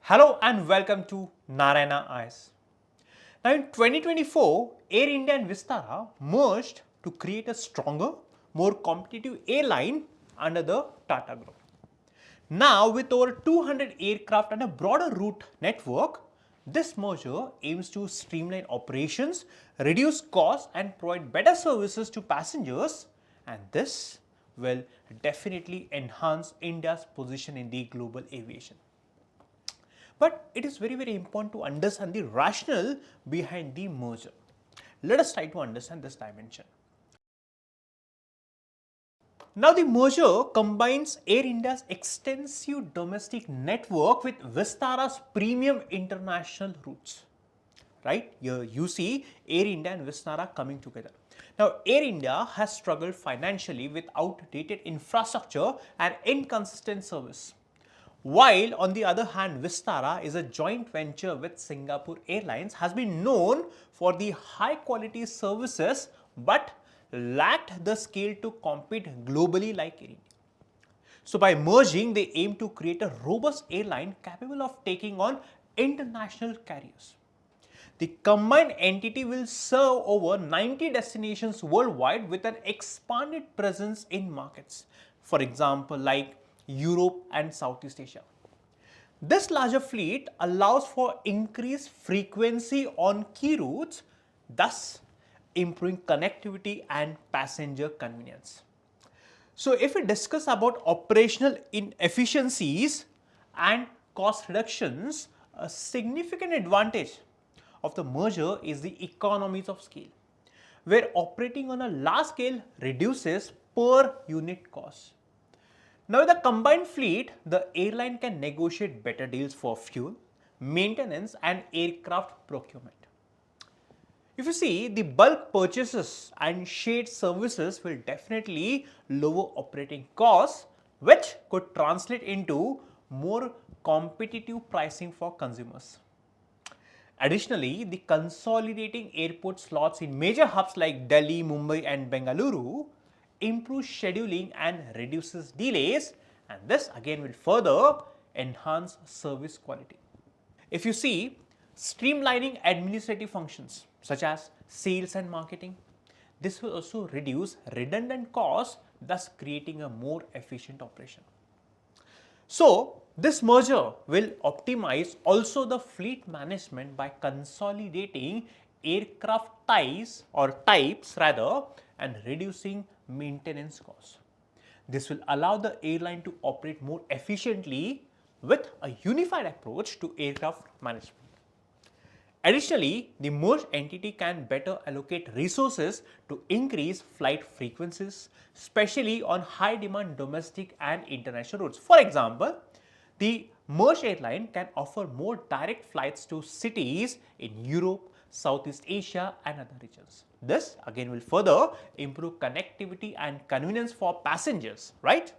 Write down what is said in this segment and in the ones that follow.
Hello and welcome to Narayana IAS. Now in 2024, Air India and Vistara merged to create a stronger, more competitive airline under the Tata Group. Now with over 200 aircraft and a broader route network, this merger aims to streamline operations, reduce costs and provide better services to passengers, and this will definitely enhance India's position in the global aviation. But it is very important to understand the rationale behind the merger. Let us try to understand this dimension. Now the merger combines Air India's extensive domestic network with Vistara's premium international routes. Right? Here you see Air India and Vistara coming together. Now Air India has struggled financially with outdated infrastructure and inconsistent service. While on the other hand, Vistara is a joint venture with Singapore Airlines, has been known for the high quality services but lacked the scale to compete globally like Air India. So by merging, they aim to create a robust airline capable of taking on international carriers. The combined entity will serve over 90 destinations worldwide with an expanded presence in markets, for example, like Europe and Southeast Asia. This larger fleet allows for increased frequency on key routes, thus improving connectivity and passenger convenience. So if we discuss about operational inefficiencies and cost reductions, a significant advantage of the merger is the economies of scale, where operating on a large scale reduces per unit cost. Now with the combined fleet, the airline can negotiate better deals for fuel, maintenance and aircraft procurement. If you see, the bulk purchases and shared services will definitely lower operating costs, which could translate into more competitive pricing for consumers. Additionally, the consolidating airport slots in major hubs like Delhi, Mumbai and Bengaluru improves scheduling and reduces delays, and this again will further enhance service quality. If you see, streamlining administrative functions such as sales and marketing, this will also reduce redundant costs, thus creating a more efficient operation. So this merger will optimize also the fleet management by consolidating aircraft types rather and reducing maintenance costs. This will allow the airline to operate more efficiently with a unified approach to aircraft management. Additionally, the merged entity can better allocate resources to increase flight frequencies, especially on high demand domestic and international routes. For example, the merged airline can offer more direct flights to cities in Europe, Southeast Asia and other regions. This again will further improve connectivity and convenience for passengers, right?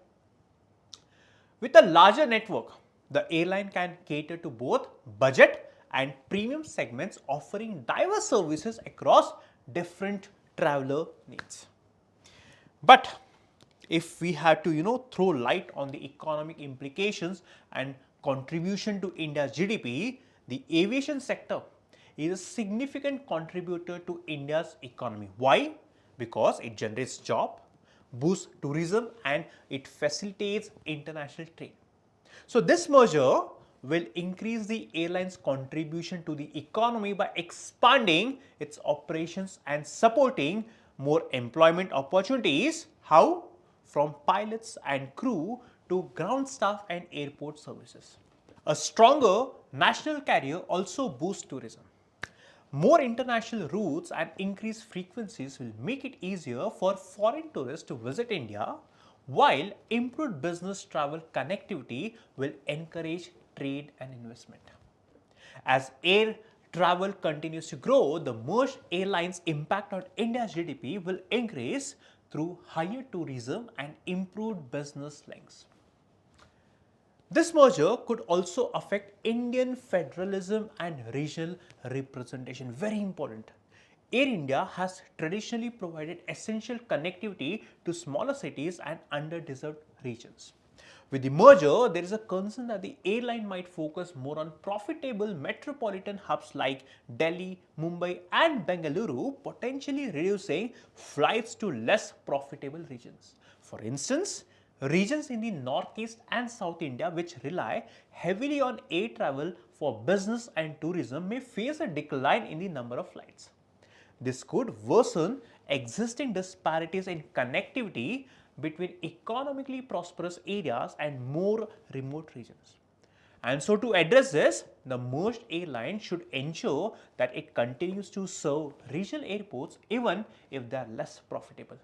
With a larger network, the airline can cater to both budget and premium segments, offering diverse services across different traveler needs. But if we had to throw light on the economic implications and contribution to India's GDP, the aviation sector is a significant contributor to India's economy. Why? Because it generates jobs, boosts tourism and it facilitates international trade. So this merger will increase the airline's contribution to the economy by expanding its operations and supporting more employment opportunities. How? From pilots and crew to ground staff and airport services. A stronger national carrier also boosts tourism. More international routes and increased frequencies will make it easier for foreign tourists to visit India, while improved business travel connectivity will encourage trade and investment. As air travel continues to grow, the merged airlines' impact on India's GDP will increase through higher tourism and improved business links. This merger could also affect Indian federalism and regional representation. Very important. Air India has traditionally provided essential connectivity to smaller cities and underdeserved regions. With the merger, there is a concern that the airline might focus more on profitable metropolitan hubs like Delhi, Mumbai, and Bengaluru, potentially reducing flights to less profitable regions. For instance, regions in the Northeast and South India which rely heavily on air travel for business and tourism may face a decline in the number of flights. This could worsen existing disparities in connectivity between economically prosperous areas and more remote regions. And so, to address this, the merged airline should ensure that it continues to serve regional airports even if they are less profitable.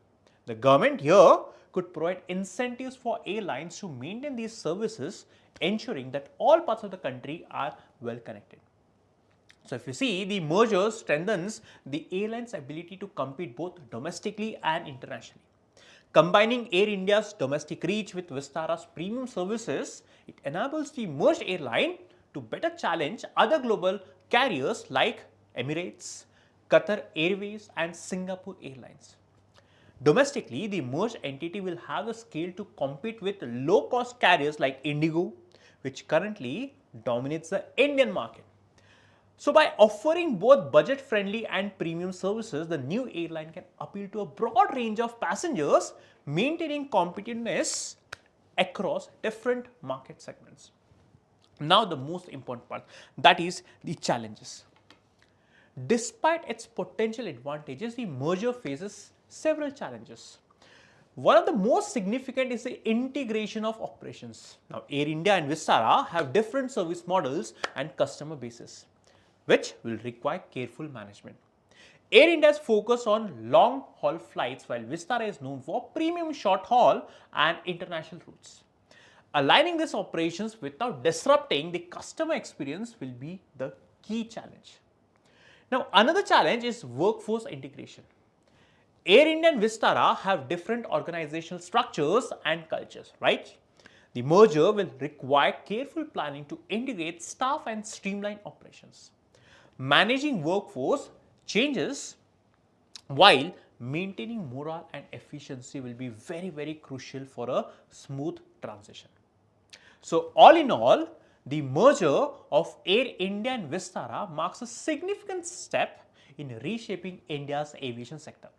The government here could provide incentives for airlines to maintain these services, ensuring that all parts of the country are well connected. So if you see, the merger strengthens the airline's ability to compete both domestically and internationally. Combining Air India's domestic reach with Vistara's premium services, it enables the merged airline to better challenge other global carriers like Emirates, Qatar Airways, and Singapore Airlines. Domestically, the merged entity will have the scale to compete with low-cost carriers like Indigo, which currently dominates the Indian market. So by offering both budget-friendly and premium services, the new airline can appeal to a broad range of passengers, maintaining competitiveness across different market segments. Now the most important part, that is the challenges. Despite its potential advantages, the merger faces several challenges. One of the most significant is the integration of operations. Now, Air India and Vistara have different service models and customer bases, which will require careful management. Air India's focus on long-haul flights, while Vistara is known for premium short-haul and international routes. Aligning these operations without disrupting the customer experience will be the key challenge. Now, another challenge is workforce integration. Air India and Vistara have different organizational structures and cultures, right? The merger will require careful planning to integrate staff and streamline operations. Managing workforce changes while maintaining morale and efficiency will be very crucial for a smooth transition. So all in all, the merger of Air India and Vistara marks a significant step in reshaping India's aviation sector.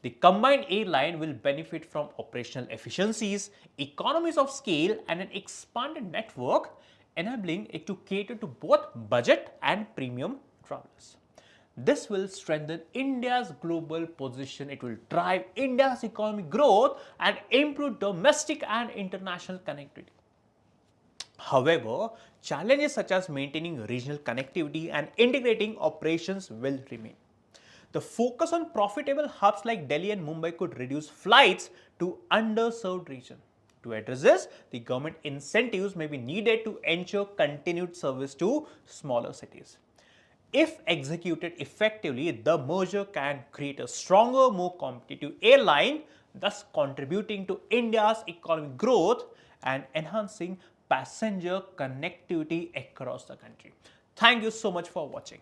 The combined airline will benefit from operational efficiencies, economies of scale, and an expanded network, enabling it to cater to both budget and premium travelers. This will strengthen India's global position. It will drive India's economic growth and improve domestic and international connectivity. However, challenges such as maintaining regional connectivity and integrating operations will remain. The focus on profitable hubs like Delhi and Mumbai could reduce flights to underserved regions. To address this, the government incentives may be needed to ensure continued service to smaller cities. If executed effectively, the merger can create a stronger, more competitive airline, thus contributing to India's economic growth and enhancing passenger connectivity across the country. Thank you so much for watching.